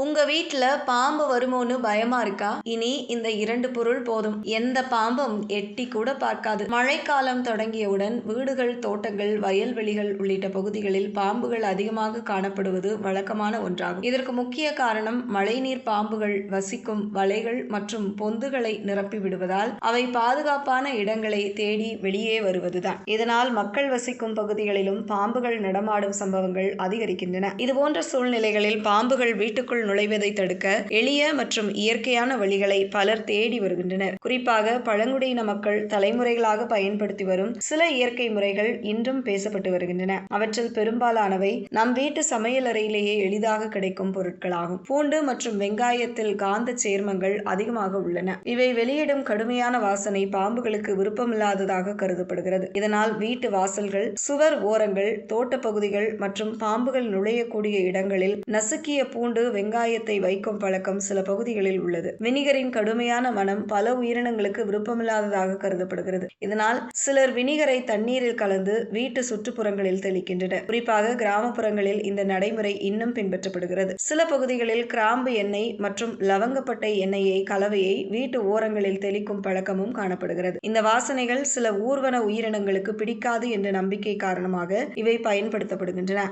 உங்க வீட்ல பாம்பு வருமோன்னு பயமா இருக்கா? இனி இந்த 2 பொருள் போதும். எந்த பாம்பும் எட்டி கூட பார்க்காது. மழைக்காலம் தொடங்கியவுடன் வீடுகள், தோட்டங்கள், வயல்வெளிகள் உள்ளிட்ட பகுதிகளில் பாம்புகள் அதிகமாக காணப்படுவது வழக்கமான ஒன்றாகும். இதற்கு முக்கிய காரணம் மழைநீர் பாம்புகள் வசிக்கும் வலைகள் மற்றும் பொந்துகளை நிரப்பி விடுவதால் அவை பாதுகாப்பான இடங்களை தேடி வெளியே வருவதுதான். இதனால் மக்கள் வசிக்கும் பகுதிகளிலும் பாம்புகள் நடமாடும் சம்பவங்கள் அதிகரிக்கின்றன. இதுபோன்ற சூழ்நிலைகளில் பாம்புகள் வீட்டுக்குள் நுழைவதை தடுக்க எளிய மற்றும் இயற்கையான வழிகளை பலர் தேடி வருகின்றனர். குறிப்பாக பழங்குடியின மக்கள் தலைமுறைகளாக பயன்படுத்தி வரும் சில இயற்கை முறைகள் இன்றும் பேசப்பட்டு வருகின்றன. அவற்றில் பெரும்பாலானவை நம் வீட்டு சமையல் அறையிலேயே எளிதாக கிடைக்கும் பொருட்களாகும். பூண்டு மற்றும் வெங்காயத்தில் காந்த சேர்மங்கள் அதிகமாக உள்ளன. இவை வெளியிடும் கடுமையான வாசனை பாம்புகளுக்கு விருப்பமில்லாததாக கருதப்படுகிறது. இதனால் வீட்டு வாசல்கள், சுவர் ஓரங்கள், தோட்ட பகுதிகள் மற்றும் பாம்புகள் நுழையக்கூடிய இடங்களில் நசுக்கிய பூண்டு, வெங்காயத்தை வைக்கும் பழக்கம் சில பகுதிகளில் உள்ளது. வினிகரின் கடுமையான மனம் பல உயிரினங்களுக்கு விருப்பமில்லாததாக கருதப்படுகிறது. இதனால் சிலர் வினிகரை தண்ணீரில் கலந்து வீட்டு சுற்றுப்புறங்களில் தெளிக்கின்றனர். குறிப்பாக கிராமப்புறங்களில் இந்த நடைமுறை இன்னும் பின்பற்றப்படுகிறது. சில பகுதிகளில் கிராம்பு எண்ணெய் மற்றும் லவங்கப்பட்டை எண்ணெயை கலவையை வீட்டு ஓரங்களில் தெளிக்கும் பழக்கமும் காணப்படுகிறது. இந்த வாசனைகள் சில ஊர்வன உயிரினங்களுக்கு பிடிக்காது என்ற நம்பிக்கை காரணமாக இவை பயன்படுத்தப்படுகின்றன.